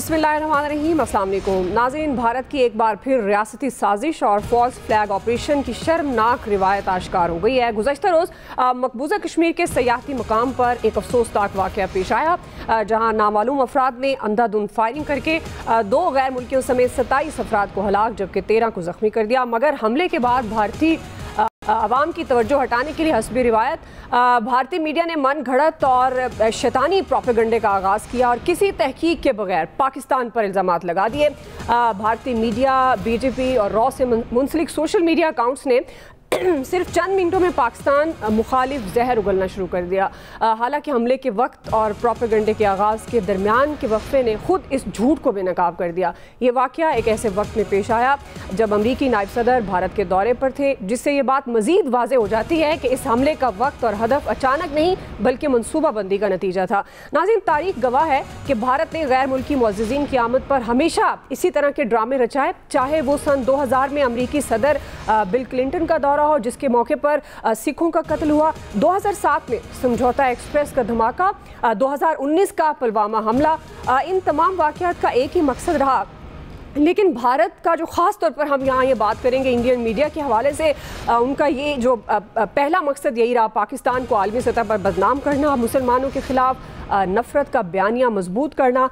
बिस्मिल्लाहिर्रहमानिर्रहीम, अस्सलाम वालेकुम नाज़रीन। भारत की एक बार फिर रियासती साजिश और फॉल्स फ्लैग ऑपरेशन की शर्मनाक रिवायत आश्कार हो गई है। गुज़श्ता रोज़ मकबूजा कश्मीर के सयाहती मकाम पर एक अफसोसनाक वाक़या पेश आया, जहाँ नामालूम अफराद ने अंधाधुंध फायरिंग करके 2 गैर मुल्कियों समेत 27 अफराद को हलाक जबकि 13 को जख्मी कर दिया। मगर हमले के बाद भारतीय आवाम की तवज्जो हटाने के लिए हस्बी रिवायत भारतीय मीडिया ने मन घड़त और शैतानी प्रोपेगेंडे का आगाज़ किया और किसी तहकीक के बगैर पाकिस्तान पर इल्ज़ामात लगा दिए। भारतीय मीडिया, बीजेपी और रॉ से मुंसलिक सोशल मीडिया अकाउंट्स ने सिर्फ चंद मिनटों में पाकिस्तान मुखालिफ जहर उगलना शुरू कर दिया। हालांकि हमले के वक्त और प्रोपेगेंडे के आगाज़ के दरमियान के वक्फे ने खुद इस झूठ को बेनकाब कर दिया। ये वाक़या एक ऐसे वक्त में पेश आया जब अमरीकी नायब सदर भारत के दौरे पर थे, जिससे ये बात मज़ीद वाज़े हो जाती है कि इस हमले का वक्त और हदफ अचानक नहीं बल्कि मनसूबाबंदी का नतीजा था। नाज़रीन, तारीख गवाह है कि भारत ने गैर मुल्की मुअज़्ज़िज़ीन की आमद पर हमेशा इसी तरह के ड्रामे रचाए, चाहे वो सन 2000 में अमरीकी सदर बिल क्लिंटन का दौरा हो जिसके मौके पर सिखों का कत्ल हुआ, 2007 में समझौता एक्सप्रेस का धमाका, 2019 का पुलवामा हमला। इन तमाम वाक़यात का एक ही मकसद रहा। लेकिन भारत का जो ख़ास तौर पर हम यहाँ ये बात करेंगे इंडियन मीडिया के हवाले से, उनका ये जो पहला मकसद यही रहा, पाकिस्तान को आलमी सतह पर बदनाम करना, मुसलमानों के ख़िलाफ़ नफ़रत का बयानिया मजबूत करना,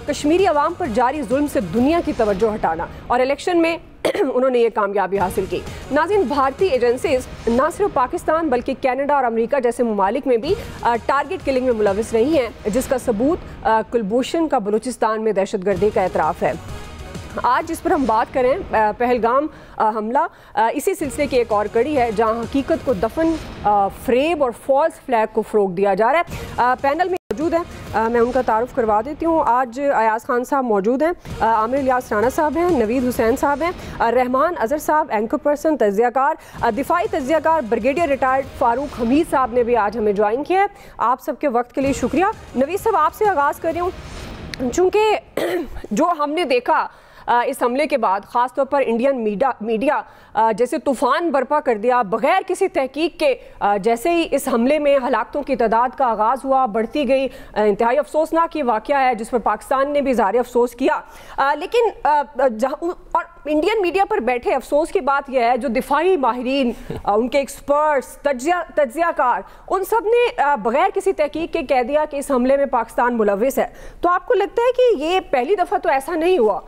कश्मीरी अवाम पर जारी जुल्म से दुनिया की तवज्जो हटाना, और इलेक्शन में उन्होंने ये कामयाबी हासिल की। नाज़रीन, भारतीय एजेंसीज न सिर्फ पाकिस्तान बल्कि कनाडा और अमेरिका जैसे ममालिक में भी टारगेट किलिंग में मुलविस रही हैं, जिसका सबूत कुलभूषण का बलूचिस्तान में दहशतगर्दी का एतराफ़ है। आज जिस पर हम बात करें, पहलगाम हमला इसी सिलसिले की एक और कड़ी है, जहां हकीकत को दफन, फ्रेब और फॉल्स फ्लैग को फ़रोग दिया जा रहा है। पैनल में मौजूद हैं, मैं उनका तारुफ करवा देती हूँ। आज अयाज खान साहब मौजूद हैं, आमिर इलियास राना साहब हैं, नवीद हुसैन साहब हैं, रहमान अजहर साहब एंकर पर्सन, तज्ज़ियाकार, दिफाई तज्ज़ियाकार ब्रिगेडियर रिटायर्ड फारूक हमीद साहब ने भी आज हमें ज्वाइन किया है। आप सबके वक्त के लिए शुक्रिया। नवीद साहब, आपसे आगाज़ कर रही हूँ, चूँकि जो हमने देखा इस हमले के बाद ख़ास तौर पर इंडियन मीडिया जैसे तूफ़ान बर्पा कर दिया बग़ैर किसी तहकीक के। जैसे ही इस हमले में हलाकतों की तादाद का आगाज़ हुआ, बढ़ती गई। इंतहाई अफसोसनाक ये वाक़या है जिस पर पाकिस्तान ने भी इज़हार अफसोस किया। लेकिन और इंडियन मीडिया पर बैठे अफसोस की बात यह है, जो दिफाई माहिरीन, उनके एक्सपर्ट्स, तज्ज़ियाकार, उन सब ने बग़ैर किसी तहकीक के कह दिया कि इस हमले में पाकिस्तान मुलविस है। तो आपको लगता है कि ये पहली दफ़ा तो ऐसा नहीं हुआ?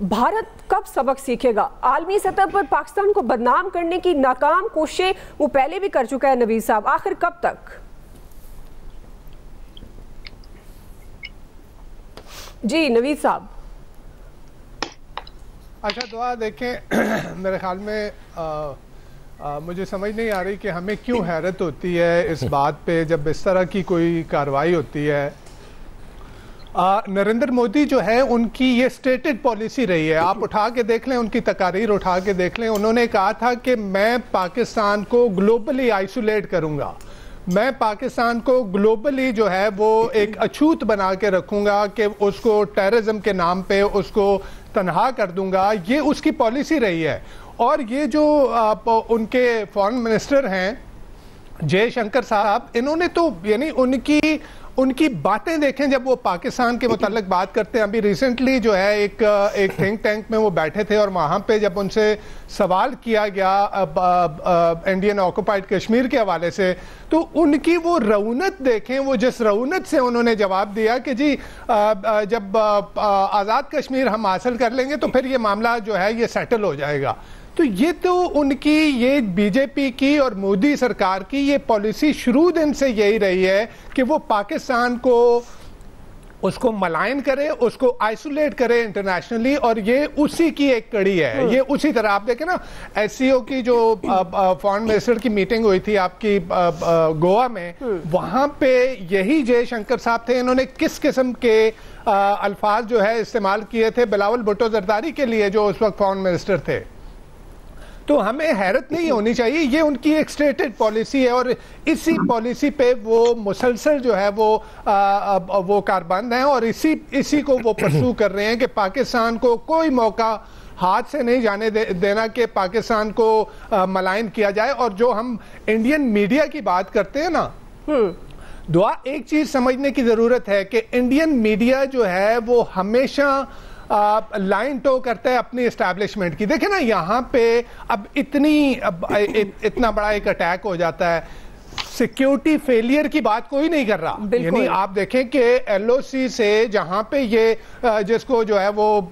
भारत कब सबक सीखेगा? आलमी सतह पर पाकिस्तान को बदनाम करने की नाकाम कोशिशें वो पहले भी कर चुका है नवीद साहब, आखिर कब तक? जी नवीद साहब। अच्छा, दुआ देखें, मेरे ख्याल में मुझे समझ नहीं आ रही कि हमें क्यों हैरत होती है इस बात पे जब इस तरह की कोई कार्रवाई होती है। नरेंद्र मोदी जो है, उनकी ये स्टेटेड पॉलिसी रही है। आप उठा के देख लें, उनकी तकारीर उठा के देख लें, उन्होंने कहा था कि मैं पाकिस्तान को ग्लोबली आइसोलेट करूंगा, मैं पाकिस्तान को ग्लोबली जो है वो एक अछूत बना के रखूंगा, कि उसको टेररिज्म के नाम पे उसको तनहा कर दूंगा। ये उसकी पॉलिसी रही है। और ये जो उनके फॉरेन मिनिस्टर हैं जयशंकर साहब, इन्होंने तो यानी उनकी बातें देखें जब वो पाकिस्तान के मुताल्लिक बात करते हैं। अभी रिसेंटली जो है एक थिंक टैंक में वो बैठे थे और वहाँ पे जब उनसे सवाल किया गया इंडियन ऑक्युपाइड कश्मीर के हवाले से, तो उनकी वो रऊनत देखें, वो जिस रऊनत से उन्होंने जवाब दिया कि जी जब आज़ाद कश्मीर हम हासिल कर लेंगे तो फिर ये मामला जो है ये सेटल हो जाएगा। तो ये तो उनकी, ये बीजेपी की और मोदी सरकार की ये पॉलिसी शुरू दिन से यही रही है कि वो पाकिस्तान को उसको मलाइन करे, उसको आइसोलेट करे इंटरनेशनली, और ये उसी की एक कड़ी है। ये उसी तरह आप देखें ना, एससीओ की जो फॉरेन मिनिस्टर की मीटिंग हुई थी आपकी गोवा में, वहां पे यही जयशंकर साहब थे। इन्होंने किस किस्म के अल्फाज जो है इस्तेमाल किए थे बिलावल भुट्टो जरदारी के लिए, जो उस वक्त फॉरेन मिनिस्टर थे। तो हमें हैरत नहीं होनी चाहिए, ये उनकी एक स्टेटेड पॉलिसी है और इसी पॉलिसी पे वो मुसलसल जो है वो कारबंद हैं और इसी को वो परसू कर रहे हैं कि पाकिस्तान को कोई मौका हाथ से नहीं जाने देना कि पाकिस्तान को मलाइन किया जाए। और जो हम इंडियन मीडिया की बात करते हैं ना, दुआ, एक चीज समझने की जरूरत है कि इंडियन मीडिया जो है वो हमेशा लाइन टो करता है अपनी एस्टैब्लिशमेंट की। देखे ना, यहाँ पे अब इतना बड़ा एक अटैक हो जाता है, सिक्योरिटी फेलियर की बात कोई नहीं कर रहा। यानी आप देखें कि एलओसी से जहां पे ये जिसको जो है वो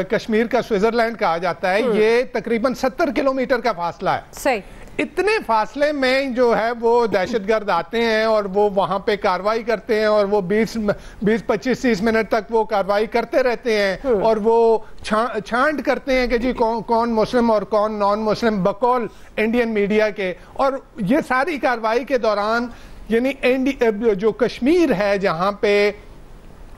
कश्मीर का स्विट्जरलैंड कहा जाता है, ये तकरीबन 70 किलोमीटर का फासला है। सही। इतने फासले में जो है वो दहशतगर्द आते हैं और वो वहां पे कार्रवाई करते हैं और वो 20-25-30 मिनट तक वो कार्रवाई करते रहते हैं और वो छांट करते हैं कि जी कौन मुस्लिम और कौन नॉन मुस्लिम, बकौल इंडियन मीडिया के। और ये सारी कार्रवाई के दौरान यानी जो कश्मीर है जहां पे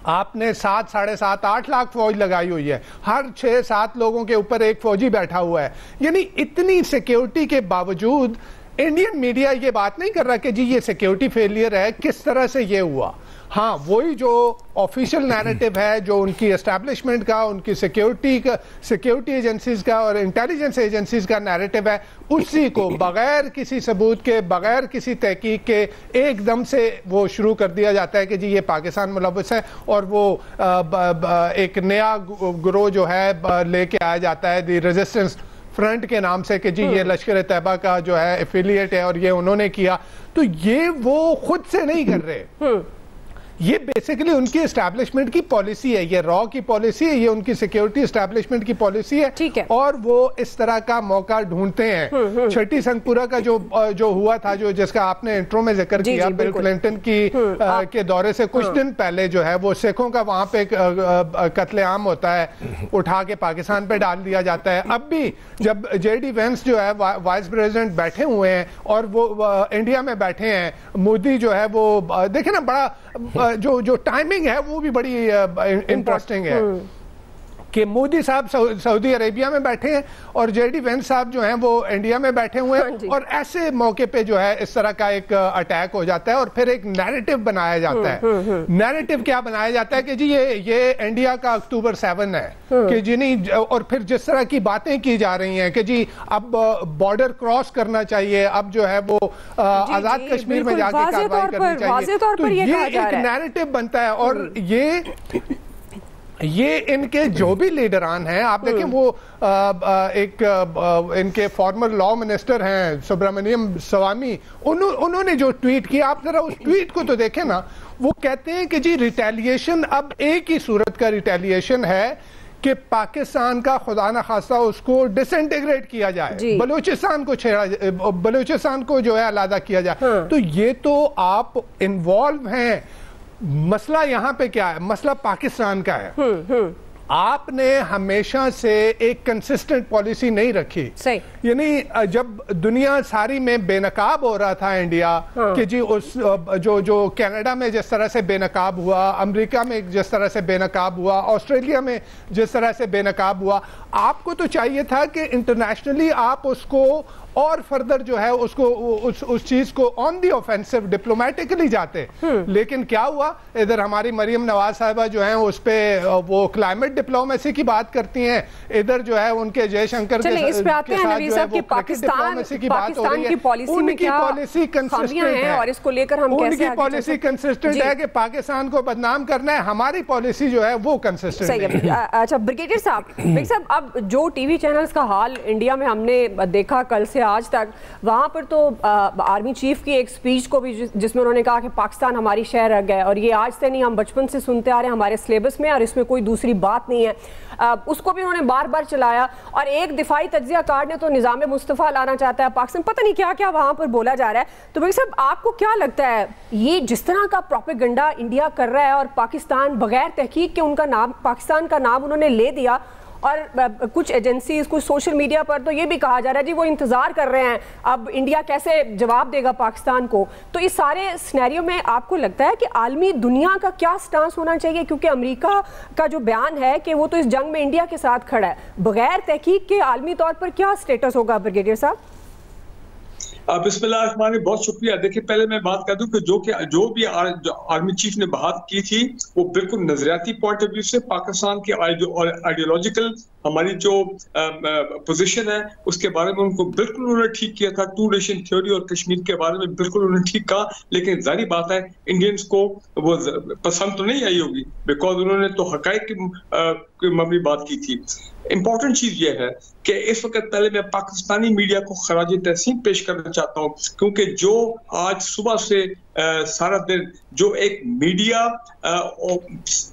आपने 7, 7.5, 8 लाख फौज लगाई हुई है, हर 6-7 लोगों के ऊपर एक फौजी बैठा हुआ है, यानी इतनी सिक्योरिटी के बावजूद इंडियन मीडिया ये बात नहीं कर रहा कि जी ये सिक्योरिटी फेलियर है, किस तरह से ये हुआ। हाँ, वही जो ऑफिशियल नैरेटिव है, जो उनकी एस्टैब्लिशमेंट का, उनकी सिक्योरिटी एजेंसीज का और इंटेलिजेंस एजेंसीज का नैरेटिव है, उसी को बगैर किसी सबूत के, बगैर किसी तहकीक के एकदम से वो शुरू कर दिया जाता है कि जी ये पाकिस्तान मुलव्वस है और वो एक नया ग्रोह जो है लेके आया जाता है, दी रेजिस्टेंस फ्रंट के नाम से कि जी ये लश्कर तैयबा का जो है एफिलिएट है और ये उन्होंने किया। तो ये वो खुद से नहीं कर रहे, ये बेसिकली उनकी एस्टैब्लिशमेंट की पॉलिसी है, ये रॉ की पॉलिसी है, ये उनकी सिक्योरिटी एस्टैब्लिशमेंट की पॉलिसी है, ठीक है। और वो इस तरह का मौका ढूंढते हैं। छठी संगपुरा का जो हुआ था, जो जिसका आपने इंट्रो में जिक्र किया, बिल क्लिंटन की के दौरे से कुछ दिन पहले जो है वो सिखों का वहां पे कत्लेआम होता है, उठा के पाकिस्तान पे डाल दिया जाता है। अब भी जब जेडी वेंस जो है वाइस प्रेसिडेंट बैठे हुए हैं और वो इंडिया में बैठे हैं, मोदी जो है वो देखे ना, बड़ा जो टाइमिंग है वो भी बड़ी इंटरेस्टिंग है कि मोदी साहब सऊदी अरेबिया में बैठे हैं और जेडी वेंस साहब जो हैं वो इंडिया में बैठे हुए हैं, और ऐसे मौके पे जो है इस तरह का एक अटैक हो जाता है और फिर एक नैरेटिव बनाया जाता है। नैरेटिव क्या बनाया जाता है कि जी ये इंडिया का अक्टूबर 7 है कि जी नहीं, और फिर जिस तरह की बातें की जा रही हैं कि जी अब बॉर्डर क्रॉस करना चाहिए, अब जो है वो आजाद कश्मीर में जाके कार्रवाई करनी चाहिए, तो ये एक नैरेटिव बनता है। और ये इनके जो भी लीडरान हैं, आप देखें वो इनके फॉर्मर लॉ मिनिस्टर हैं सुब्रमण्यम स्वामी, उन्होंने जो ट्वीट किया, आप जरा उस ट्वीट को तो देखें ना, वो कहते हैं कि जी रिटेलिएशन अब एक ही सूरत का रिटेलिएशन है कि पाकिस्तान का खुदा न खास्ता उसको डिसइंटीग्रेट किया जाए, बलूचिस्तान को जो है अलग किया जाए। तो ये तो आप इन्वॉल्व हैं। मसला यहाँ पे क्या है? मसला पाकिस्तान का है। आपने हमेशा से एक कंसिस्टेंट पॉलिसी नहीं रखी। सही। यानी जब दुनिया सारी में बेनकाब हो रहा था इंडिया, कि जी उस जो कनाडा में जिस तरह से बेनकाब हुआ, अमेरिका में जिस तरह से बेनकाब हुआ, ऑस्ट्रेलिया में जिस तरह से बेनकाब हुआ, आपको तो चाहिए था कि इंटरनेशनली आप उसको और फर्दर जो है उसको उस चीज को ऑन दी ऑफेंसिव डिप्लोमेटिकली जाते। लेकिन क्या हुआ, इधर हमारी मरियम नवाज साहिबा जो है उस पे वो क्लाइमेट डिप्लोमेसी की बात करती हैं, इधर जो है उनके जयशंकर के साथ जो है वो पाकिस्तान की बात हो रही है। उनकी पॉलिसी कंसिस्टेंट है और इसको लेकर हम उनकी पॉलिसी कंसिस्टेंट है कि पाकिस्तान को बदनाम करना है, हमारी पॉलिसी जो है वो कंसिस्टेंट है। अच्छा ब्रिगेडियर साहब, अब जो टीवी चैनल्स का हाल इंडिया में हमने देखा कल से आज तक, वहां पर तो आर्मी चीफ की एक स्पीच को भी जिसमें उन्होंने कहा कि पाकिस्तान हमारी शहर रह गया, और ये आज से नहीं, हम बचपन से सुनते आ रहे हैं हमारे सिलेबस में, और इसमें कोई दूसरी बात नहीं है, उसको भी उन्होंने बार बार चलाया। और एक दिफाई तज्जिया कार ने तो निज़ाम मुस्तफ़ा लाना चाहता है पाकिस्तान, पता नहीं क्या क्या वहां पर बोला जा रहा है। तो भाई साहब, आपको क्या लगता है ये जिस तरह का प्रोपेगेंडा इंडिया कर रहा है और पाकिस्तान बगैर तहकीक के उनका नाम, पाकिस्तान का नाम उन्होंने ले दिया, और कुछ एजेंसीज, कुछ सोशल मीडिया पर तो ये भी कहा जा रहा है जी वो इंतजार कर रहे हैं अब इंडिया कैसे जवाब देगा पाकिस्तान को। तो इस सारे सिनेरियो में आपको लगता है कि आलमी दुनिया का क्या स्टांस होना चाहिए? क्योंकि अमेरिका का जो बयान है कि वो तो इस जंग में इंडिया के साथ खड़ा है, बगैर तहकीक के आलमी तौर पर क्या स्टेटस होगा ब्रिगेडियर साहब? बिस्मिल्लाह, बहुत शुक्रिया। देखिए, पहले मैं बात कर दूं कि जो भी आर्मी चीफ ने बात की थी वो बिल्कुल नजरियाती पॉइंट ऑफ व्यू से पाकिस्तान के आइडियोलॉजिकल हमारी जो पोजीशन है उसके बारे में उनको बिल्कुल उन्होंने ठीक किया था। 2 नेशन थ्योरी और कश्मीर के बारे में बिल्कुल उन्होंने ठीक कहा, लेकिन जाहिर बात है इंडियंस को वो पसंद तो नहीं आई होगी, बिकॉज उन्होंने तो हकायक की मबनी बात की थी। इंपॉर्टेंट चीज ये है कि इस वक्त पहले मैं पाकिस्तानी मीडिया को खराज तहसीन पेश करना चाहता हूँ, क्योंकि जो आज सुबह से सारा दिन जो एक मीडिया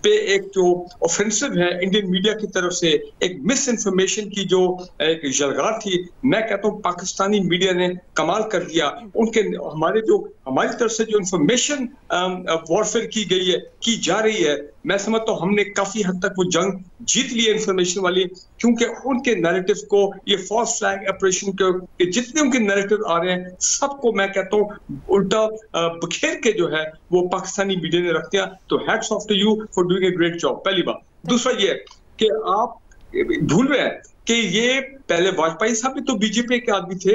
पे एक जो ऑफेंसिव है इंडियन मीडिया की तरफ से, एक मिस इन्फॉर्मेशन की जो एक जलगार थी, मैं कहता हूँ पाकिस्तानी मीडिया ने कमाल कर दिया। उनके हमारी तरफ से जो इन्फॉर्मेशन वॉरफेयर की गई है, की जा रही है, मैं समझता हूँ हमने काफी हद तक वो जंग जीत ली है इन्फॉर्मेशन वाली, क्योंकि उनके नैरेटिव को, ये फॉल्स फ्लैग ऑपरेशन के जितने उनके नैरेटिव आ रहे हैं सबको मैं कहता हूँ उल्टा बखेर के जो है वो पाकिस्तानी मीडिया ने रख दिया। तो hats off to you for doing a great job, पहली बात। दूसरा ये कि आप भूल रहे हैं कि ये पहले वाजपेयी साहब भी तो बीजेपी के आदमी थे,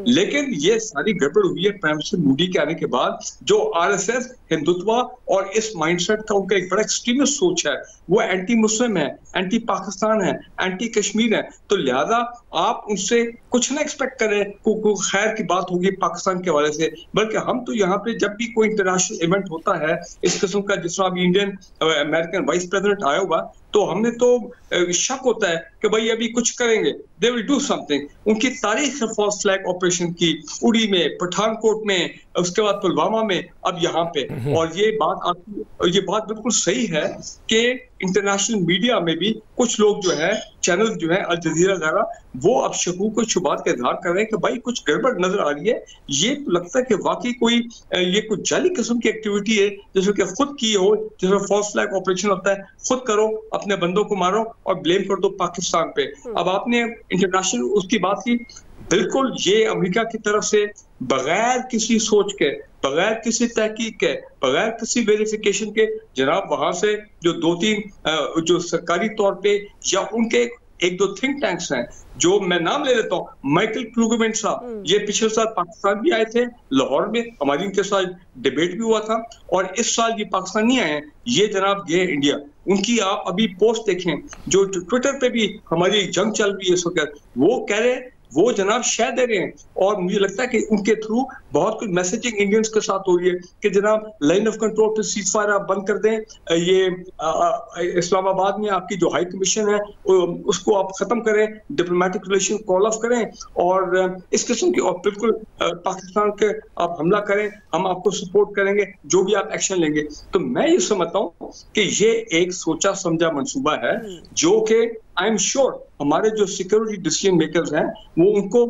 लेकिन ये सारी गड़बड़ हुई है प्राइम मिनिस्टर मोदी के आने के बाद। जो आरएसएस, हिंदुत्व और इस माइंडसेट का उनका एक बड़ा एक्सट्रीमिस्ट सोच है, वो एंटी मुस्लिम है, एंटी पाकिस्तान है, एंटी कश्मीर है। तो लिहाजा आप उनसे कुछ ना एक्सपेक्ट करें को खैर की बात होगी पाकिस्तान के हवाले से, बल्कि हम तो यहाँ पे जब भी कोई इंटरनेशनल इवेंट होता है इस किस्म का, जिस तरह अभी इंडियन अमेरिकन वाइस प्रेसिडेंट आया हुआ, तो हमने तो शक होता है कि भाई अभी कुछ करेंगे, दे विल डू समथिंग। उनकी तारीख है फॉल्स फ्लैग ऑपरेशन की, उड़ी में, पठानकोट में, उसके बाद पुलवामा में, अब यहाँ पे। और ये बात बिल्कुल सही है कि इंटरनेशनल मीडिया में भी कुछ लोग जो है, चैनल जो है अल जजीरा वगैरह, वो अब शकूक और शुबात का इजहार कर रहे हैं कि भाई कुछ गड़बड़ नजर आ रही है। ये तो लगता है कि वाकई ये कुछ जाली किस्म की एक्टिविटी है, जैसे कि खुद की हो, जैसे फॉल्स फ्लैग ऑपरेशन होता है, खुद करो, अपने बंदों को मारो और ब्लेम कर दो पाकिस्तान पे। अब आपने इंटरनेशनल उसकी बात की, बिल्कुल ये अमेरिका की तरफ से बगैर किसी सोच के, बगैर किसी तहकीक के, बगैर किसी वेरिफिकेशन के, जनाब वहां से जो 2-3 जो सरकारी तौर पे या उनके 1-2 थिंक टैंक्स हैं, जो मैं नाम ले लेता हूँ, माइकल क्रूगरमैन साहब, ये पिछले साल पाकिस्तान भी आए थे, लाहौर में हमारी इनके साथ डिबेट भी हुआ था, और इस साल ये पाकिस्तान नहीं आए हैं, ये जनाब गए इंडिया। उनकी आप अभी पोस्ट देखें, जो ट्विटर पे भी हमारी जंग चल रही है इस वक्त, वो कह रहे हैं, वो जनाब शेयर दे रहे हैं, और मुझे लगता है कि उनके थ्रू बहुत कुछ मैसेजिंग इंडियंस के साथ हो रही है कि जनाब लाइन ऑफ कंट्रोल पे सीजफायर आप बंद कर दें, ये इस्लामाबाद में आपकी जो हाई कमीशन है उसको आप खत्म करें, डिप्लोमेटिक रिलेशन कॉल ऑफ करें, और इस किस्म की, और बिल्कुल पाकिस्तान के आप हमला करें, हम आपको सपोर्ट करेंगे, जो भी आप एक्शन लेंगे। तो मैं ये समझता हूँ कि ये एक सोचा समझा मंसूबा है, जो कि आई एम श्योर हमारे जो सिक्योरिटी डिसीजन मेकर्स हैं वो उनको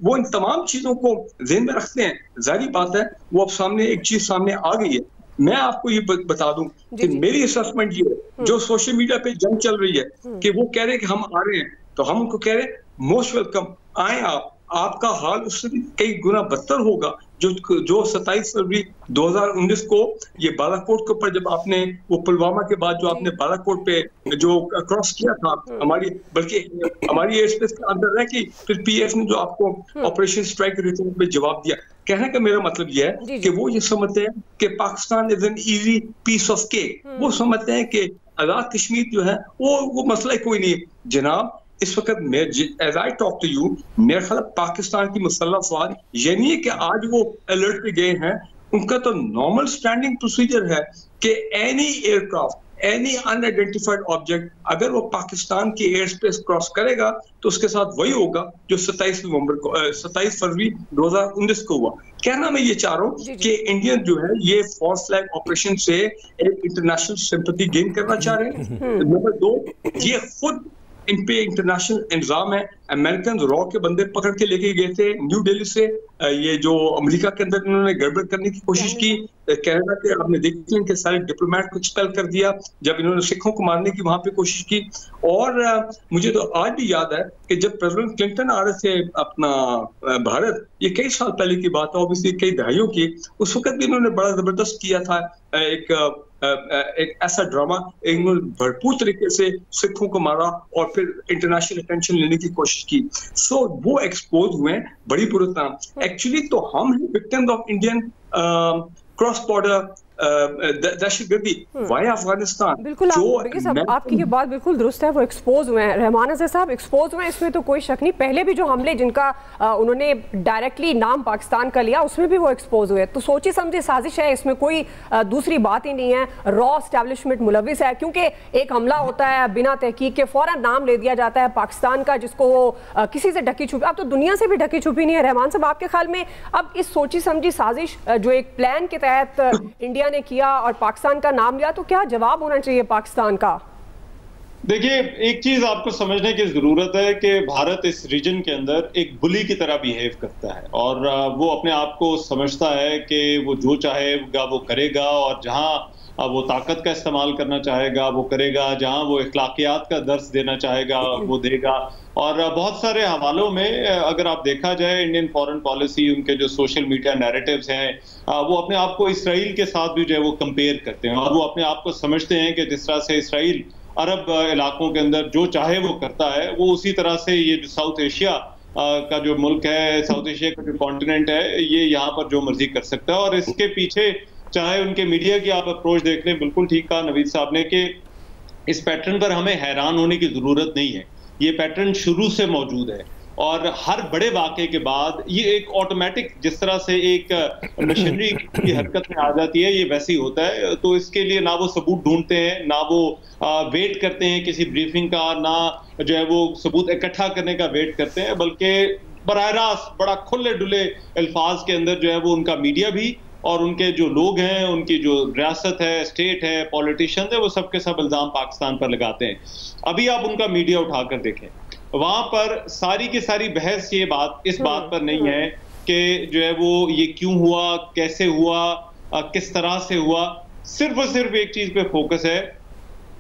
वो इन तमाम चीजों को ज़हन में रखते हैं। जाहिर बात है वो अब सामने एक चीज सामने आ गई है। मैं आपको ये बता दूं कि मेरी असेसमेंट ये है, जो सोशल मीडिया पे जंग चल रही है कि वो कह रहे हैं कि हम आ रहे हैं, तो हम उनको कह रहे हैं मोस्ट वेलकम, आए आपका हाल उससे कई गुना बदतर होगा। जो 27 फरवरी 2019 को ये बालाकोट के ऊपर, जब आपने वो पुलवामा के बाद जो आपने बालाकोट पे जो क्रॉस किया था, बल्कि हमारी एयर स्पेस के अंदर रह के फिर पीएफ ने जो आपको ऑपरेशन स्ट्राइक रिटर्न पे जवाब दिया। कहने का मेरा मतलब यह है कि वो ये समझते हैं कि Pakistan is an easy piece of cake. वो समझते हैं कि आजाद कश्मीर जो है वो मसला ही कोई नहीं है। जनाब इस वक्त as I talk to you, मेरे ख्याल पाकिस्तान की मुसल्लह अफवाज ये नहीं है कि आज वो अलर्ट पे गए हैं, उनका तो नॉर्मल स्टैंडिंग प्रोसीजर है कि any aircraft, any unidentified object अगर वो पाकिस्तान की एयर स्पेस क्रॉस करेगा तो उसके साथ वही होगा जो 27 फरवरी 2019 को हुआ। कहना मैं ये चाह रहा हूँ कि इंडियन जो है ये फॉल्स फ्लैग ऑपरेशन से एक इंटरनेशनल सिंपैथी गेन करना चाह रहे हैं। नंबर 2, ये खुद इन पे इंटरनेशनल इंतजाम है। अमेरिकन रॉ के बंदे पकड़ के लेके गए थे न्यू दिल्ली से, ये जो अमेरिका के अंदर इन्होंने गड़बड़ करने की कोशिश की। कनाडा के आपने देखते हैं कि सारे डिप्लोमेट को एक्सपेल कर दिया जब इन्होंने सिखों को मारने की वहां पे कोशिश की। और मुझे तो आज भी याद है कि जब प्रेसिडेंट क्लिंटन आ रहे थे अपना भारत, ये कई साल पहले की बात है, ऑब्वियसली कई दहाइयों की, उस वक्त भी इन्होंने बड़ा जबरदस्त किया था एक एक ऐसा ड्रामा, इन्होंने भरपूर तरीके से सिखों को मारा और फिर इंटरनेशनल अटेंशन लेने की कोशिश की। सो वो एक्सपोज हुए हैं बड़ी बुरी तरह। एक्चुअली तो हम हैं victims of Indian cross border दहशतगर्दी वाया अफगानिस्तान। बिल्कुल साहब, आपकी ये बात बिल्कुल दुरुस्त है, वो एक्सपोज हुए हैं, रहमान अज़हर साहब एक्सपोज हुए हैं, इसमें तो कोई शक नहीं। पहले भी जो हमले जिनका उन्होंने डायरेक्टली नाम पाकिस्तान का लिया उसमें भी वो एक्सपोज हुए। तो सोची समझी साजिश है, इसमें कोई दूसरी बात ही नहीं है। रॉ एस्टैब्लिशमेंट मुलविस है, क्योंकि एक हमला होता है बिना तहकीक के फौरन नाम ले दिया जाता है पाकिस्तान का, जिसको वो किसी से ढकी छुपी, अब तो दुनिया से भी ढकी छुपी नहीं है। रहमान साहब, आपके ख्याल में अब इस सोची समझी साजिश जो एक प्लान के तहत इंडिया ने किया और पाकिस्तान का नाम लिया, तो क्या जवाब होना चाहिए पाकिस्तान का? देखिए, एक चीज आपको समझने की जरूरत है कि भारत इस रीजन के अंदर एक बुली की तरह बिहेव करता है और वो अपने आप को समझता है कि वो जो चाहेगा वो करेगा और जहां वो ताकत का इस्तेमाल करना चाहेगा वो करेगा, जहां वो इखलाकियात का दर्स देना चाहेगा वो देगा। और बहुत सारे हवालों में अगर आप देखा जाए इंडियन फॉरेन पॉलिसी, उनके जो सोशल मीडिया नैरेटिव्स हैं, वो अपने आप को इसराइल के साथ भी जो है वो कंपेयर करते हैं और वो अपने आप को समझते हैं कि जिस तरह से इसराइल अरब इलाकों के अंदर जो चाहे वो करता है, वो उसी तरह से ये जो साउथ एशिया का जो मुल्क है, साउथ एशिया का जो कॉन्टिनेंट है, ये यहाँ पर जो मर्जी कर सकता है। और इसके पीछे चाहे उनके मीडिया की आप अप्रोच देख लें, बिल्कुल ठीक कहा नवीद साहब ने कि इस पैटर्न पर हमें हैरान होने की जरूरत नहीं है। ये पैटर्न शुरू से मौजूद है और हर बड़े वाक़े के बाद ये एक ऑटोमेटिक, जिस तरह से एक मशीनरी की हरकत में आ जाती है, ये वैसे ही होता है। तो इसके लिए ना वो सबूत ढूंढते हैं, ना वो वेट करते हैं किसी ब्रीफिंग का, ना जो है वो सबूत इकट्ठा करने का वेट करते हैं, बल्कि बराह रास्त बड़ा खुले डुले अल्फाज के अंदर जो है वो उनका मीडिया भी और उनके जो लोग हैं, उनकी जो रियासत है, स्टेट है, पॉलिटिशियंस है, वो सब के सब इल्ज़ाम पाकिस्तान पर लगाते हैं। अभी आप उनका मीडिया उठाकर देखें, वहां पर सारी की सारी बहस ये बात इस बात पर नहीं है कि जो है वो ये क्यों हुआ, कैसे हुआ, किस तरह से हुआ। सिर्फ और सिर्फ एक चीज पे फोकस है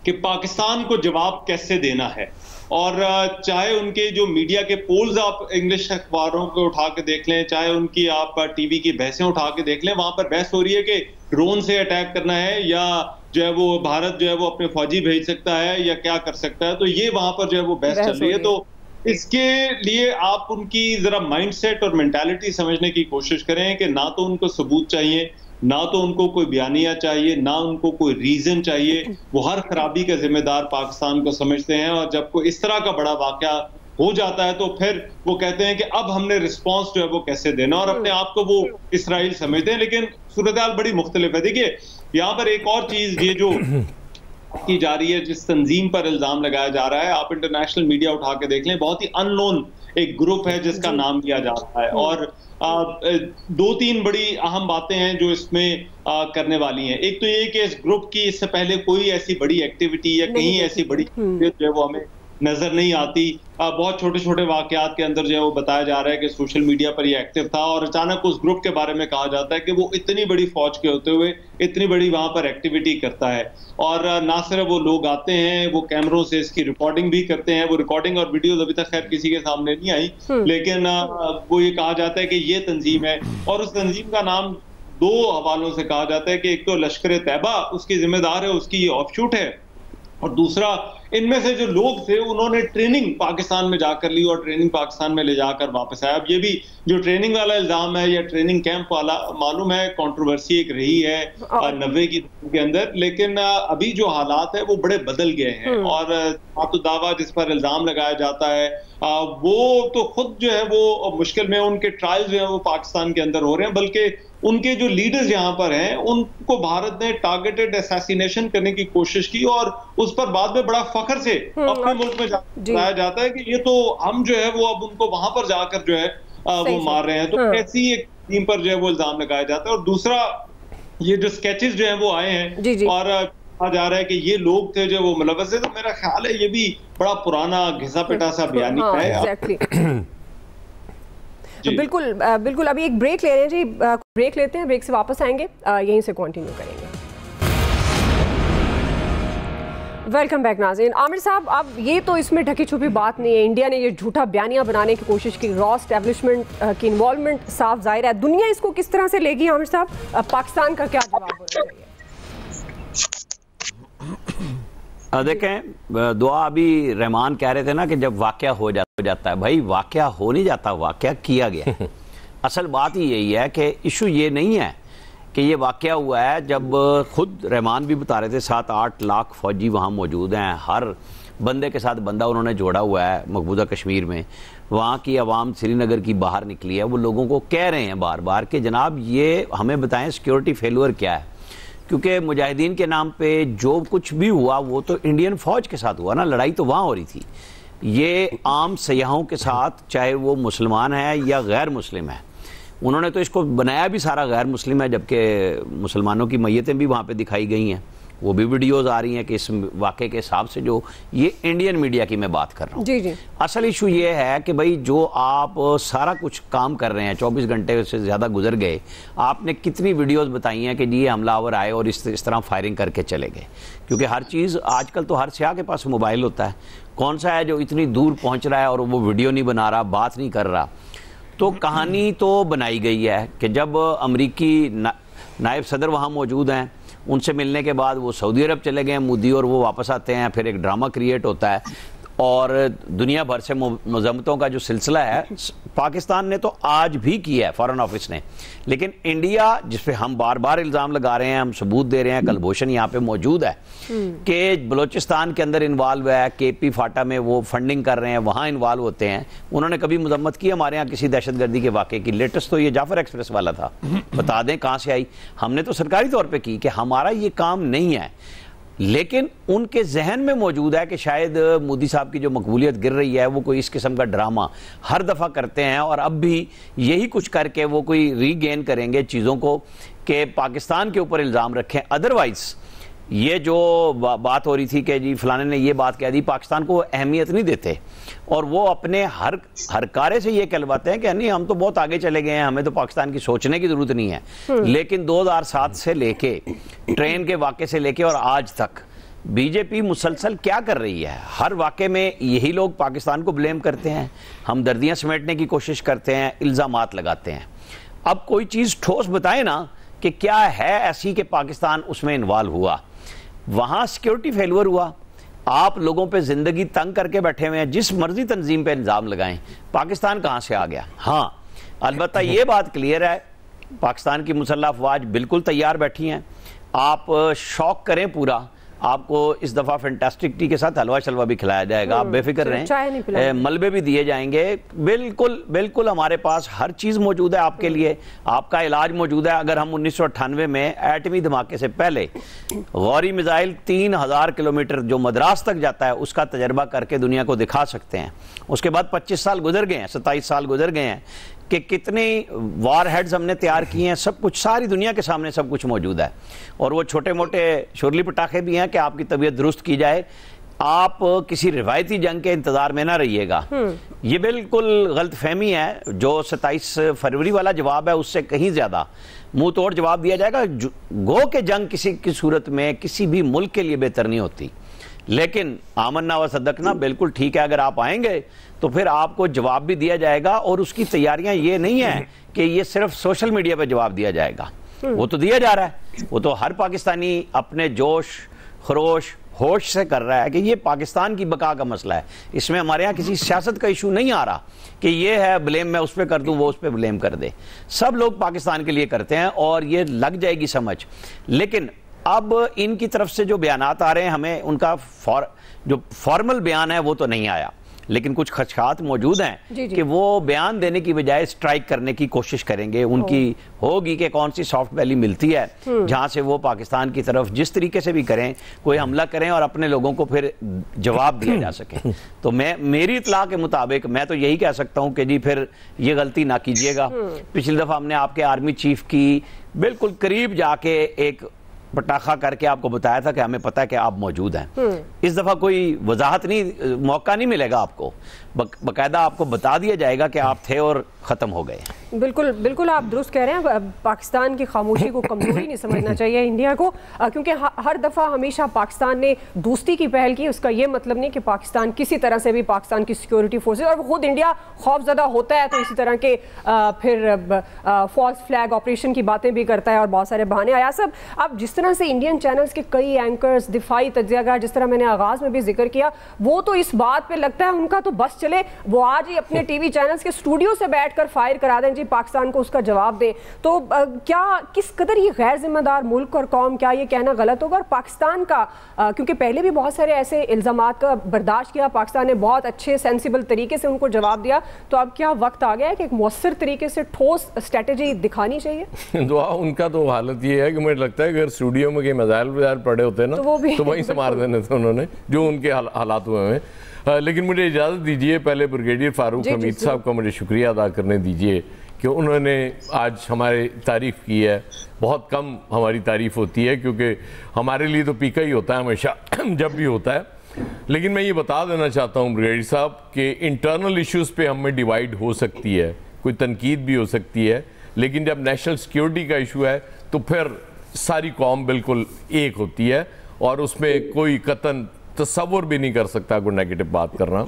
कि पाकिस्तान को जवाब कैसे देना है। और चाहे उनके जो मीडिया के पोल्स आप इंग्लिश अखबारों को उठा के देख लें, चाहे उनकी आप टीवी की बहसें उठा के देख लें, वहां पर बहस हो रही है कि ड्रोन से अटैक करना है या जो है वो भारत जो है वो अपने फौजी भेज सकता है या क्या कर सकता है। तो ये वहां पर जो है वो बहस चल रही है। तो इसके लिए आप उनकी जरा माइंडसेट और मेंटालिटी समझने की कोशिश करें कि ना तो उनको सबूत चाहिए, ना तो उनको कोई बयानिया चाहिए, ना उनको कोई रीजन चाहिए। वो हर खराबी का जिम्मेदार पाकिस्तान को समझते हैं और जब कोई इस तरह का बड़ा वाकया हो जाता है तो फिर वो कहते हैं कि अब हमने रिस्पॉन्स जो है वो कैसे देना, और अपने आप को वो इसराइल समझते हैं। लेकिन सूरत हाल बड़ी मुख्तलिफ है। देखिए, यहाँ पर एक और चीज ये जो की जा रही है, जिस तंजीम पर इल्जाम लगाया जा रहा है, आप इंटरनेशनल मीडिया उठा के देख लें, बहुत ही अननोन एक ग्रुप है जिसका नाम लिया जा रहा है। और दो तीन बड़ी अहम बातें हैं जो इसमें करने वाली हैं। एक तो ये कि इस ग्रुप की इससे पहले कोई ऐसी बड़ी एक्टिविटी या कहीं ऐसी बड़ी जो है वो हमें नजर नहीं आती। बहुत छोटे छोटे वाकयात के अंदर जो है वो बताया जा रहा है कि सोशल मीडिया पर ये एक्टिव था और अचानक उस ग्रुप के बारे में कहा जाता है कि वो इतनी बड़ी फौज के होते हुए इतनी बड़ी वहां पर एक्टिविटी करता है। और ना सिर्फ वो लोग आते हैं, वो कैमरों से इसकी रिकॉर्डिंग भी करते हैं। वो रिकॉर्डिंग और वीडियोज अभी तक खैर किसी के सामने नहीं आई, लेकिन वो ये कहा जाता है कि ये तंजीम है। और उस तंजीम का नाम दो हवालों से कहा जाता है कि एक तो लश्कर तैयबा उसकी जिम्मेदार है, उसकी ये ऑफशूट है, और दूसरा इनमें से जो लोग थे उन्होंने ट्रेनिंग पाकिस्तान में जाकर ली और ट्रेनिंग पाकिस्तान में ले जाकर वापस आया। अब ये भी जो ट्रेनिंग वाला इल्जाम है या ट्रेनिंग कैंप वाला, मालूम है कंट्रोवर्सी एक रही है 90 की के अंदर, लेकिन अभी जो हालात है वो बड़े बदल गए हैं। और तो दावा जिस पर इल्जाम लगाया जाता है वो तो खुद जो है वो मुश्किल में, उनके ट्रायल जो है वो पाकिस्तान के अंदर हो रहे हैं, बल्कि उनके जो लीडर्स यहाँ पर हैं उनको भारत ने टारगेटेड असैसिनेशन करने की कोशिश की और उस पर बाद में बड़ा फख्र से अपने मुल्क में बताया जाता है कि ये तो हम जो है वो अब उनको वहां पर जाकर जो है वो मार रहे हैं। तो ऐसी एक टीम पर जो है वो इल्जाम लगाया जाता है। और दूसरा, ये जो स्केचेस जो है वो आए हैं और कहा जा रहा है कि ये लोग थे जो वो मुलव्वस है, तो मेरा ख्याल है ये भी बड़ा पुराना घिसा पिटा सा बयानी है। तो बिल्कुल अभी एक ब्रेक ले रहे हैं जी, ब्रेक लेते हैं, ब्रेक से वापस आएंगे, यहीं से कंटिन्यू करेंगे। वेलकम बैक नाज़रीन। आमिर साहब, अब ये तो इसमें ढकी छुपी बात नहीं है, इंडिया ने ये झूठा बयानिया बनाने की कोशिश की, रॉ एस्टैब्लिशमेंट की इन्वॉल्वमेंट साफ जाहिर है। दुनिया इसको किस तरह से लेगी आमिर साहब? पाकिस्तान का क्या जवाब होना चाहिए? देखें दुआ, अभी रहमान कह रहे थे ना कि जब वाकया हो जाता है, भाई वाकया हो नहीं जाता, वाकया किया गया। असल बात ही यही है कि इशू ये नहीं है कि ये वाकया हुआ है। जब खुद रहमान भी बता रहे थे 7-8 लाख फौजी वहाँ मौजूद हैं, हर बंदे के साथ बंदा उन्होंने जोड़ा हुआ है मकबूजा कश्मीर में। वहाँ की आवाम श्रीनगर की बाहर निकली है, वो लोगों को कह रहे हैं बार बार कि जनाब ये हमें बताएं सिक्योरिटी फेलियर क्या है, क्योंकि मुजाहिदीन के नाम पे जो कुछ भी हुआ वो तो इंडियन फौज के साथ हुआ ना, लड़ाई तो वहाँ हो रही थी। ये आम सयाहों के साथ, चाहे वो मुसलमान है या गैर मुस्लिम है, उन्होंने तो इसको बनाया भी सारा गैर मुस्लिम है, जबकि मुसलमानों की मैयतें भी वहाँ पे दिखाई गई हैं, वो भी वीडियोस आ रही हैं कि इस वाक़े के हिसाब से। जो ये इंडियन मीडिया की मैं बात कर रहा हूँ जी जी। असल इशू ये है कि भाई जो आप सारा कुछ काम कर रहे हैं, 24 घंटे से ज़्यादा गुजर गए, आपने कितनी वीडियोस बताई हैं कि जी ये हमलावर आए और इस तरह फायरिंग करके चले गए, क्योंकि हर चीज़ आजकल तो हर स्याह के पास मोबाइल होता है। कौन सा है जो इतनी दूर पहुँच रहा है और वो वीडियो नहीं बना रहा, बात नहीं कर रहा। तो कहानी तो बनाई गई है कि जब अमरीकी नायब सदर वहाँ मौजूद हैं, उनसे मिलने के बाद वो सऊदी अरब चले गए मोदी, और वो वापस आते हैं, फिर एक ड्रामा क्रिएट होता है और दुनिया भर से मजम्मतों का जो सिलसिला है पाकिस्तान ने तो आज भी किया है, फॉरेन ऑफिस ने। लेकिन इंडिया, जिस पे हम बार बार इल्ज़ाम लगा रहे हैं, हम सबूत दे रहे हैं, कलभूषण यहाँ पे मौजूद है कि बलोचिस्तान के अंदर इन्वॉल्व है, KP फाटा में वो फंडिंग कर रहे हैं, वहाँ इन्वॉल्व होते हैं। उन्होंने कभी मजम्मत की हमारे यहाँ किसी दहशतगर्दी के वाक़े की? लेटेस्ट तो ये जाफर एक्सप्रेस वाला था, बता दें कहाँ से आई। हमने तो सरकारी तौर पर की कि हमारा ये काम नहीं है, लेकिन उनके जहन में मौजूद है कि शायद मोदी साहब की जो मकबूलियत गिर रही है वो कोई इस किस्म का ड्रामा हर दफ़ा करते हैं, और अब भी यही कुछ करके वो कोई रीगेन करेंगे चीज़ों को कि पाकिस्तान के ऊपर इल्ज़ाम रखें। अदरवाइज़ ये जो बात हो रही थी कि जी फलाने ने ये बात कह दी, पाकिस्तान को अहमियत नहीं देते और वो अपने हर कारे से ये कहलवाते हैं कि नहीं हम तो बहुत आगे चले गए हैं, हमें तो पाकिस्तान की सोचने की ज़रूरत नहीं है। लेकिन 2007 से लेके, ट्रेन के वाक़े से लेके और आज तक बीजेपी मुसलसल क्या कर रही है? हर वाक़े में यही लोग पाकिस्तान को ब्लेम करते हैं, हमदर्दियाँ समेटने की कोशिश करते हैं, इल्ज़ामात लगाते हैं। अब कोई चीज़ ठोस बताए ना कि क्या है ऐसी कि पाकिस्तान उसमें इन्वॉल्व हुआ, वहाँ सिक्योरिटी फेलियर हुआ, आप लोगों पे ज़िंदगी तंग करके बैठे हुए हैं, जिस मर्जी तंजीम पे इल्ज़ाम लगाएं, पाकिस्तान कहाँ से आ गया? हाँ, अलबत्ता ये बात क्लियर है, पाकिस्तान की मुसल्लह अफवाज बिल्कुल तैयार बैठी हैं। आप शौक करें पूरा, आपको इस दफ़ा फैंटास्टिक टी के साथ हलवा शलवा भी खिलाया जाएगा, आप बेफिक्र रहें, मलबे भी दिए जाएंगे। बिल्कुल बिल्कुल हमारे पास हर चीज़ मौजूद है आपके लिए, आपका इलाज मौजूद है। अगर हम 1998 में एटमी धमाके से पहले गौरी मिसाइल 3000 किलोमीटर जो मद्रास तक जाता है उसका तजर्बा करके दुनिया को दिखा सकते हैं। उसके बाद 25 साल गुजर गए हैं, 27 साल गुजर गए हैं कि कितने वार हेड्स हमने तैयार किए हैं, सब कुछ सारी दुनिया के सामने सब कुछ मौजूद है। और वो छोटे मोटे शुरली पटाखे भी हैं कि आपकी तबीयत दुरुस्त की जाए, आप किसी रिवायती जंग के इंतजार में ना रहिएगा। ये बिल्कुल गलत फहमी है। जो 27 फरवरी वाला जवाब है उससे कहीं ज़्यादा मुंह तोड़ जवाब दिया जाएगा। गो के जंग किसी की सूरत में किसी भी मुल्क के लिए बेहतर नहीं होती, लेकिन आमन्ना व सदकना बिल्कुल ठीक है। अगर आप आएंगे तो फिर आपको जवाब भी दिया जाएगा, और उसकी तैयारियां ये नहीं है कि ये सिर्फ सोशल मीडिया पे जवाब दिया जाएगा, वो तो दिया जा रहा है। वो तो हर पाकिस्तानी अपने जोश खरोश होश से कर रहा है कि ये पाकिस्तान की बका का मसला है, इसमें हमारे यहाँ किसी सियासत का इशू नहीं आ रहा कि ये है ब्लेम मैं उस पर कर दूं वो उस पर ब्लेम कर दे। सब लोग पाकिस्तान के लिए करते हैं और ये लग जाएगी समझ। लेकिन अब इनकी तरफ से जो बयानात आ रहे हैं, हमें उनका जो फॉर्मल बयान है वो तो नहीं आया, लेकिन कुछ खदशात मौजूद हैं कि वो बयान देने की बजाय स्ट्राइक करने की कोशिश करेंगे। उनकी होगी कि कौन सी सॉफ्ट वैली मिलती है जहां से वो पाकिस्तान की तरफ जिस तरीके से भी करें, कोई हमला करें और अपने लोगों को फिर जवाब दिया जा सके। तो मेरी इत्तला के मुताबिक मैं तो यही कह सकता हूं कि जी फिर ये गलती ना कीजिएगा। पिछली दफा हमने आपके आर्मी चीफ की बिल्कुल करीब जाके एक पटाखा करके आपको बताया था कि हमें पता है कि आप मौजूद हैं। इस दफा कोई वजाहत नहीं, मौका नहीं मिलेगा आपको, बकायदा आपको बता दिया जाएगा कि आप थे और खत्म हो गए। बिल्कुल बिल्कुल आप दुरुस्त कह रहे हैं। पाकिस्तान की खामोशी को कमजोरी नहीं समझना चाहिए इंडिया को, क्योंकि हर दफ़ा हमेशा पाकिस्तान ने दोस्ती की पहल की। उसका ये मतलब नहीं कि पाकिस्तान किसी तरह से भी पाकिस्तान की सिक्योरिटी फोर्सेज और खुद इंडिया खौफजदा होता है तो इसी तरह के फिर फॉल्स फ्लैग ऑपरेशन की बातें भी करता है और बहुत सारे बहाने। आया सब अब जिस तरह से इंडियन चैनल्स के कई एंकर्स दिफाई तज्जियाकार, जिस तरह मैंने आगाज़ में भी जिक्र किया, वो तो इस बात पर लगता है उनका तो बस चले वो आज ही अपने टीवी चैनल्स के स्टूडियो से बैठकर फायर करा दें जी, पाकिस्तान को उसका जवाब दें। तो क्या किस कदर ये गैर जिम्मेदार मुल्क और कौम, क्या ये कहना गलत होगा? और पाकिस्तान का क्योंकि पहले भी बहुत सारे ऐसे इल्ज़ामात का बर्दाश्त किया, पाकिस्तान ने बहुत अच्छे सेंसिबल तरीके से उनको जवाब दिया, तो अब क्या वक्त आ गया है कि एक मौसर तरीके से ठोस स्ट्रेटजी दिखानी चाहिए? दुआ उनका तो हालत ये है कि मुझे लगता है अगर स्टूडियो में मिसाइल पड़े होते ना तो वहीं से मार देने थे उन्होंने, जो उनके हालात हुए हैं। लेकिन मुझे इजाज़त दीजिए पहले ब्रिगेडियर फारूक हमीद साहब का मुझे शुक्रिया अदा करने दीजिए कि उन्होंने आज हमारी तारीफ़ की है। बहुत कम हमारी तारीफ़ होती है क्योंकि हमारे लिए तो पीका ही होता है हमेशा जब भी होता है। लेकिन मैं ये बता देना चाहता हूँ ब्रिगेडियर साहब कि इंटरनल इश्यूज़ पे हमें डिवाइड हो सकती है, कोई तनकीद भी हो सकती है, लेकिन जब नेशनल सिक्योरिटी का इशू है तो फिर सारी कौम बिल्कुल एक होती है और उसमें कोई कतन तस्वुर भी नहीं कर सकता कोई नेगेटिव बात करना।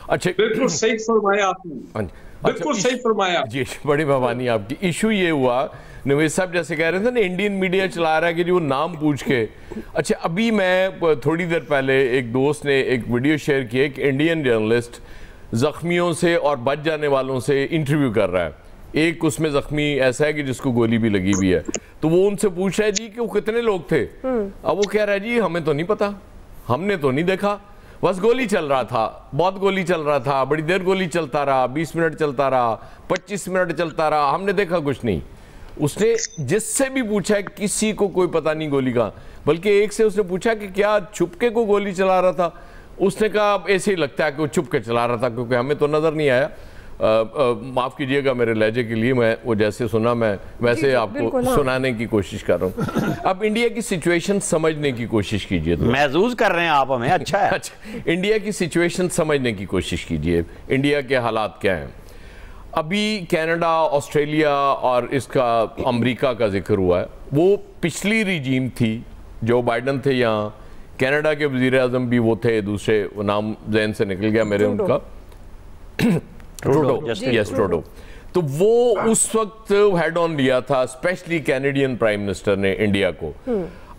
अच्छा, बिल्कुल सही फरमाया आपने, बिल्कुल सही फरमाया जी, बड़ी मेहरबानी आपकी। इशू ये हुआ, नवेद साहब जैसे कह रहे थे ना, इंडियन मीडिया चला रहा है कि जो नाम पूछ के। अच्छा, अभी मैं थोड़ी देर पहले एक दोस्त ने एक वीडियो शेयर किया कि इंडियन जर्नलिस्ट जख्मियों से और बच जाने वालों से इंटरव्यू कर रहा है। एक उसमें जख्मी ऐसा है कि जिसको गोली भी लगी हुई है, तो वो उनसे पूछ रहा है जी कि वो कितने लोग थे। अब वो कह रहा है जी हमें तो नहीं पता, हमने तो नहीं देखा, बस गोली चल रहा था, बहुत गोली चल रहा था, बड़ी देर गोली चलता रहा, 20 मिनट चलता रहा, 25 मिनट चलता रहा, हमने देखा कुछ नहीं। उसने जिससे भी पूछा किसी को कोई पता नहीं गोली का, बल्कि एक से उसने पूछा कि क्या छुपके को गोली चला रहा था। उसने कहा ऐसे ही लगता है कि वो छुपके चला रहा था क्योंकि हमें तो नज़र नहीं आया। माफ़ कीजिएगा मेरे लहजे के लिए, मैं वो जैसे सुना मैं वैसे आपको सुनाने की कोशिश कर रहा हूँ। अब इंडिया की सिचुएशन समझने की कोशिश कीजिए। तो महसूस कर रहे हैं आप हमें, अच्छा है। अच्छा, इंडिया की सिचुएशन समझने की कोशिश कीजिए। इंडिया के हालात क्या हैं? अभी कनाडा, ऑस्ट्रेलिया और इसका अमेरिका का जिक्र हुआ है। वो पिछली रिजीम थी, जो बाइडन थे यहाँ, कनाडा के वज़ीर आज़म भी वो थे, दूसरे नाम जहन से निकल गया मेरे उनका, ट्रूडो। तो वो उस वक्त हेड ऑन लिया था, स्पेशली कैनेडियन प्राइम मिनिस्टर ने इंडिया को।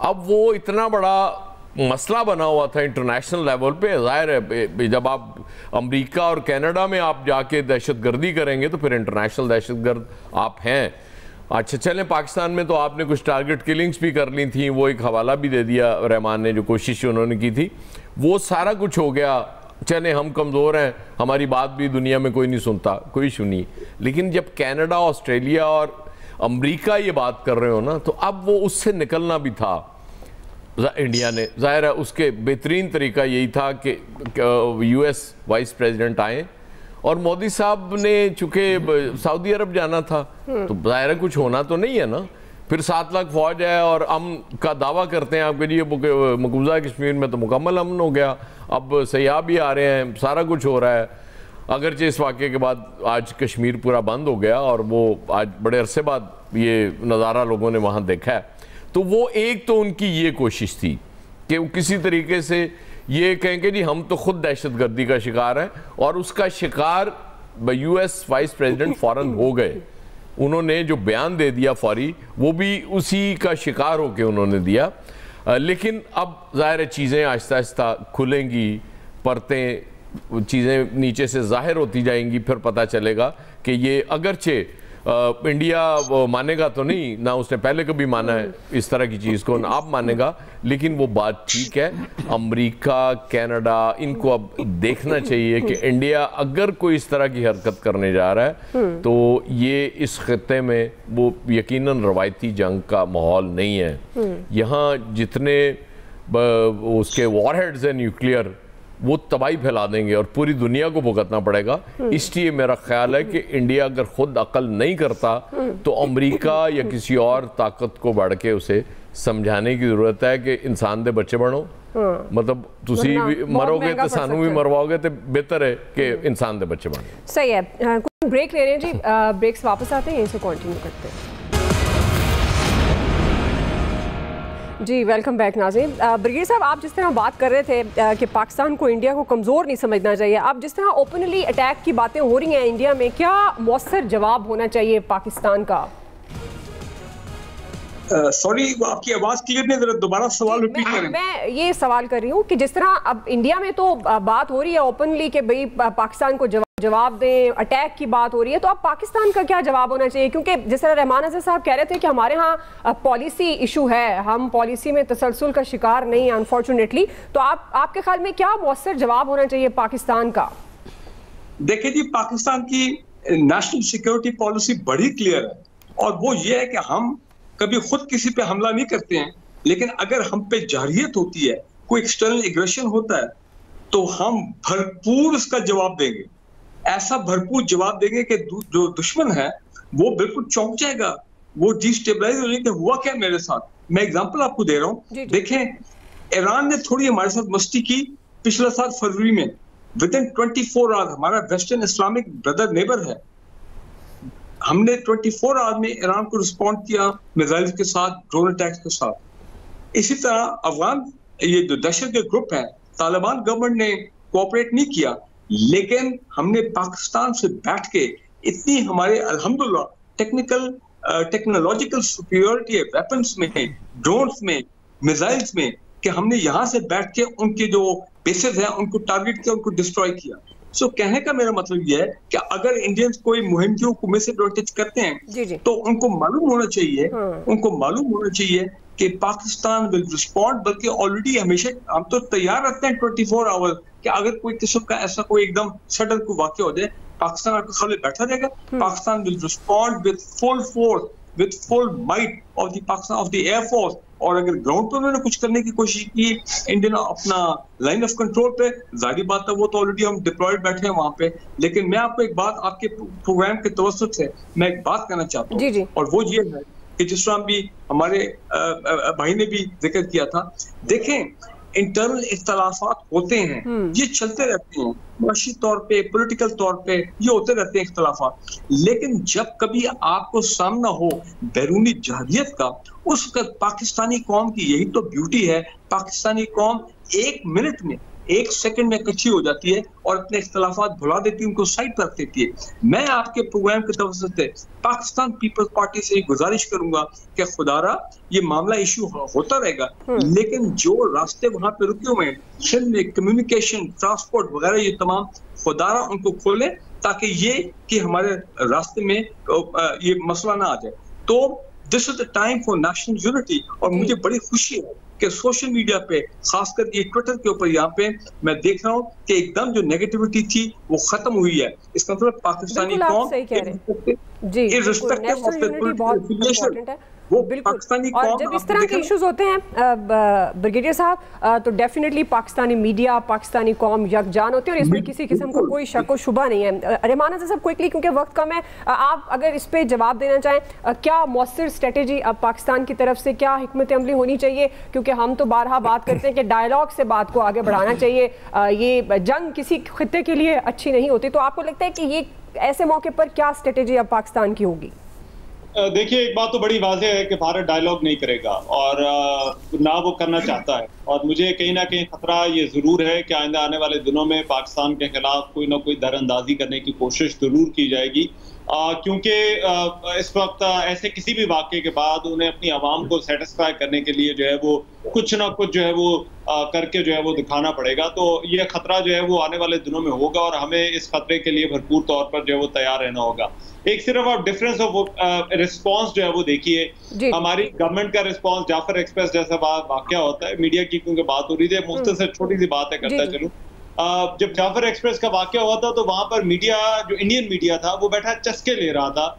अब वो इतना बड़ा मसला बना हुआ था इंटरनेशनल लेवल पे। जाहिर है जब आप अमेरिका और कनाडा में आप जाके दहशतगर्दी करेंगे तो फिर इंटरनेशनल दहशतगर्द आप हैं। अच्छा, चलें पाकिस्तान में तो आपने कुछ टारगेट किलिंग्स भी कर ली थी, वो एक हवाला भी दे दिया रहमान ने, जो कोशिश उन्होंने की थी, वो सारा कुछ हो गया। चले हम कमज़ोर हैं, हमारी बात भी दुनिया में कोई नहीं सुनता, कोई इशू नहीं। लेकिन जब कनाडा, ऑस्ट्रेलिया और अमेरिका ये बात कर रहे हो ना, तो अब वो उससे निकलना भी था इंडिया ने। ज़ाहिर है उसके बेहतरीन तरीका यही था कि US वाइस प्रेसिडेंट आए और मोदी साहब ने चूँकि सऊदी अरब जाना था तो ज़ाहिर है कुछ होना तो नहीं है ना। फिर 7 लाख फौज है और अमन का दावा करते हैं आपके लिए, मकबूजा कश्मीर में तो मुकम्मल अमन हो गया, अब सयाह भी आ रहे हैं, सारा कुछ हो रहा है। अगरचे इस वाक़े के बाद आज कश्मीर पूरा बंद हो गया और वो आज बड़े अरसे बाद ये नज़ारा लोगों ने वहाँ देखा है। तो वो एक तो उनकी ये कोशिश थी कि वो किसी तरीके से ये कहें कि जी हम तो खुद दहशतगर्दी का शिकार हैं, और उसका शिकार US वाइस प्रेसिडेंट फ़ौरन हो गए। उन्होंने जो बयान दे दिया फौरी, वो भी उसी का शिकार होकर उन्होंने दिया। लेकिन अब ज़ाहिर चीज़ें आहिस्ता आहिस्ता खुलेंगी, परतें चीज़ें नीचे से ज़ाहिर होती जाएंगी, फिर पता चलेगा कि ये अगरचे इंडिया मानेगा तो नहीं, ना उसने पहले कभी माना है इस तरह की चीज़ को, ना अब मानेगा, लेकिन वो बात ठीक है। अमेरिका, कनाडा, इनको अब देखना चाहिए कि इंडिया अगर कोई इस तरह की हरकत करने जा रहा है तो ये इस खित्ते में वो यकीनन रवायती जंग का माहौल नहीं है। यहाँ जितने उसके वॉरहेड्स हैं न्यूक्लियर, वो तबाही फैला देंगे और पूरी दुनिया को भुगतना पड़ेगा। इसलिए मेरा ख्याल है कि इंडिया अगर खुद अकल नहीं करता तो अमेरिका या किसी और ताकत को बढ़ के उसे समझाने की ज़रूरत है कि इंसान दे बच्चे बनो, मतलब तुसी भी मरोगे तो सानू भी मरवाओगे, तो बेहतर है कि इंसान दे बच्चे बने। सही है। कुछ ब्रेक ले रहे हैं जी, ब्रेक्स वापस आते हैं, इसे कंटिन्यू करते हैं जी। वेलकम बैक नाज़रीन। ब्रिगेडियर साहब, आप जिस तरह बात कर रहे थे कि पाकिस्तान को इंडिया को कमज़ोर नहीं समझना चाहिए, अब जिस तरह ओपनली अटैक की बातें हो रही हैं इंडिया में, क्या मौसर जवाब होना चाहिए पाकिस्तान का? सॉरी, आपकी आवाज क्लियर नहीं, जरा दोबारा सवाल रिपीट करें। मैं ये सवाल कर रही हूँ कि जिस तरह अब इंडिया में तो बात हो रही है ओपनली कि भाई पाकिस्तान को जवाब दें, अटैक की बात हो रही है, तो अब पाकिस्तान का क्या जवाब होना चाहिए? क्योंकि जिस तरह रहमान अज़हर साहब कह रहे थे कि हमारे यहाँ पॉलिसी इशू है, हम पॉलिसी में तसलसल का शिकार नहीं है अनफॉर्चुनेटली, तो आपके ख्याल में क्या मौसर जवाब होना चाहिए पाकिस्तान का? देखिए जी, पाकिस्तान की नेशनल सिक्योरिटी पॉलिसी बड़ी क्लियर है, और वो ये है कि हम कभी खुद किसी पे हमला नहीं करते हैं, लेकिन अगर हम पे जारहियत होती है, कोई एक्सटर्नल एग्रेशन होता है, तो हम भरपूर उसका जवाब देंगे। ऐसा भरपूर जवाब देंगे कि जो दुश्मन है वो बिल्कुल चौंक जाएगा, वो डिस्टेबलाइज हो जाएगा। हुआ क्या मेरे साथ, मैं एग्जांपल आपको दे रहा हूँ। देखें, ईरान ने थोड़ी हमारे साथ मस्ती की पिछले साल फरवरी में। विद इन 24 आवर्स, हमारा वेस्टर्न इस्लामिक ब्रदर नेबर है, हमने 24 आवर्स में ईरान को रिस्पॉन्ड किया मिसाइल के साथ, ड्रोन अटैक्स के साथ। इसी तरह अफगान ये जो दहशतगर्द ग्रुप है, तालिबान गवर्नमेंट ने कोऑपरेट नहीं किया, लेकिन हमने पाकिस्तान से बैठ के इतनी हमारे अल्हम्दुलिल्लाह टेक्नोलॉजिकल सुपीरियरिटी है वेपन्स में, ड्रोन्स में, मिसाइल्स में, कि हमने यहाँ से बैठ के उनके जो बेसेस हैं उनको टारगेट किया, उनको डिस्ट्रॉय किया। सो कहने का मेरा मतलब यह है कि अगर इंडियंस कोई मुहिम को मिस एडवांटेज करते हैं तो उनको मालूम होना चाहिए कि पाकिस्तान विल रिस्पॉन्ड, बल्कि ऑलरेडी हमेशा हम तो तैयार रहते हैं 24 आवर्स कि अगर कोई किस्म का ऐसा कोई एकदम सडन कोई वाकया हो जाए, पाकिस्तान आपके सामने बैठा रहेगा। Pakistan will respond with full force, with full might of the Pakistan of the air force. और अगर ग्राउंड पर उन्होंने कुछ करने की कोशिश की इंडियन अपना लाइन ऑफ कंट्रोल पे, जाहिर बात है वो तो ऑलरेडी हम डिप्लॉयड बैठे हैं वहां पे। लेकिन मैं आपको एक बात, आपके प्रोग्राम के तवज्जुह से मैं एक बात कहना चाहता हूँ, और वो ये है कि जिस तरह भी हमारे भाई ने भी जिक्र किया था, देखें इंटरनल इख्तलाफात होते हैं, ये चलते रहते हैं, माशी तौर पे, पॉलिटिकल तौर पे ये होते रहते हैं इख्तलाफात। लेकिन जब कभी आपको सामना हो बैरूनी जहरियत का, उस वक्त पाकिस्तानी कौम की यही तो ब्यूटी है, पाकिस्तानी कौम 1 मिनट में, 1 सेकंड में इकट्ठी हो जाती है और अपने इख्तलाफात भुला देती है, उनको साइड पर रख देती है। मैं आपके प्रोग्राम के तवज्जुह से पाकिस्तान पीपल्स पार्टी से गुजारिश करूंगा कि खुदारा ये मामला इशू होता रहेगा, लेकिन जो रास्ते वहां पे रुके हुए हैं, सिंध कम्युनिकेशन, ट्रांसपोर्ट वगैरह, ये तमाम खुदारा उनको खोले, ताकि ये कि हमारे रास्ते में ये मसला ना आ जाए। तो this is the time for national unity. और मुझे बड़ी खुशी है कि सोशल मीडिया पे, खासकर ये ट्विटर के ऊपर, यहाँ पे मैं देख रहा हूँ कि एकदम जो नेगेटिविटी थी वो खत्म हुई है। इसका मतलब पाकिस्तानी कौम irrespective of the political affiliation, वो पाकिस्तानी और जब इस तरह के इश्यूज होते हैं ब्रिगेडियर साहब, तो डेफिनेटली पाकिस्तानी मीडिया, पाकिस्तानी कौम यकजान होते हैं और इसमें किसी किस्म का कोई शक व शुबा नहीं है। रहमान अज़हर साहब, क्विकली क्योंकि वक्त कम है, आप अगर इस पे जवाब देना चाहें, क्या मौसर स्ट्रेटेजी अब पाकिस्तान की तरफ से, क्या हिकमत अमली होनी चाहिए? क्योंकि हम तो बारहा बात करते हैं कि डायलॉग से बात को आगे बढ़ाना चाहिए, ये जंग किसी खित्ते के लिए अच्छी नहीं होती, तो आपको लगता है कि ये ऐसे मौके पर क्या स्ट्रेटेजी अब पाकिस्तान की होगी? देखिए, एक बात तो बड़ी वाज़ेह है कि भारत डायलॉग नहीं करेगा और ना वो करना चाहता है, और मुझे कहीं ना कहीं खतरा ये ज़रूर है कि आइंदा आने वाले दिनों में पाकिस्तान के खिलाफ कोई ना कोई दरअंदाजी करने की कोशिश ज़रूर की जाएगी, क्योंकि इस वक्त ऐसे किसी भी वाक़े के बाद उन्हें अपनी आवाम को सेटिस्फाई करने के लिए जो है वो कुछ ना कुछ जो है वो करके जो है वो दिखाना पड़ेगा। तो ये खतरा जो है वो आने वाले दिनों में होगा और हमें इस खतरे के लिए भरपूर तौर पर जो है वो तैयार रहना होगा। एक सिर्फ आप डिफरेंस ऑफ रिस्पॉन्स जो है वो देखिए, हमारी गवर्नमेंट का रिस्पॉन्स जाफर एक्सप्रेस जैसा वाक़या होता है, मीडिया की क्योंकि बात हो रही थी, मुख्तसर छोटी सी बात है करता चलूं, जब जाफर एक्सप्रेस का वाक़या हुआ था तो वहां पर मीडिया, जो इंडियन मीडिया था, वो बैठा चस्के ले रहा था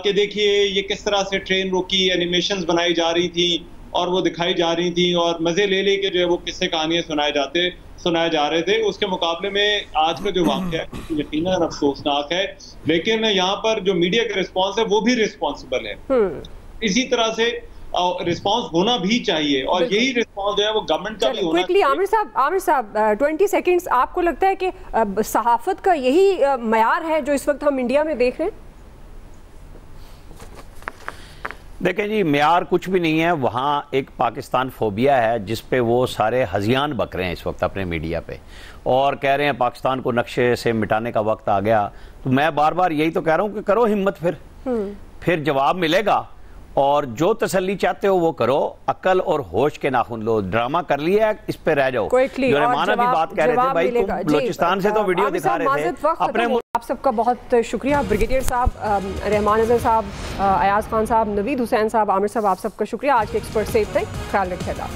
कि देखिए ये किस तरह से ट्रेन रोकी, एनिमेशंस बनाई जा रही थी और वो दिखाई जा रही थी और मजे ले लेके जो है वो किस्से कहानियां सुनाए जा रहे थे। उसके मुकाबले में आज का जो वाक़या है यकीनन अफसोसनाक है, लेकिन यहाँ पर जो मीडिया का रिस्पॉन्स है वो भी रिस्पॉन्सिबल है। इसी तरह से रिस्पांस होना भी चाहिए, और यही रिस्पांस जो है वो गवर्नमेंट का भी होना चाहिए। आमिर साहब 20 सेकंड्स, आपको लगता है कि सहाफत का यही मयार है जो इस वक्त हम इंडिया में देख रहे हैं? देखें जी, म्यार कुछ भी नहीं है, वहाँ एक पाकिस्तान फोबिया है जिस पे वो सारे हजियान बक रहे हैं इस वक्त अपने मीडिया पे, और कह रहे हैं पाकिस्तान को नक्शे से मिटाने का वक्त आ गया। तो मैं बार बार यही तो कह रहा हूँ कि करो हिम्मत, फिर जवाब मिलेगा, और जो तसल्ली चाहते हो वो करो, अक्ल और होश के नाखून लो। ड्रामा कर लिया है, इस पे रह जाओ। जो रहमाना भी बात कह रहे थे, भाई तुम बलोचिस्तान से तो वीडियो दिखा रहे थे अपने। आप सबका बहुत शुक्रिया, ब्रिगेडियर साहब, रहमान अजहर साहब, अयाज खान साहब, नवीद हुसैन साहब, आमिर साहब, आप सबका शुक्रिया। आज के एक्सपर्ट से इतना ही, ख्याल रखिएगा।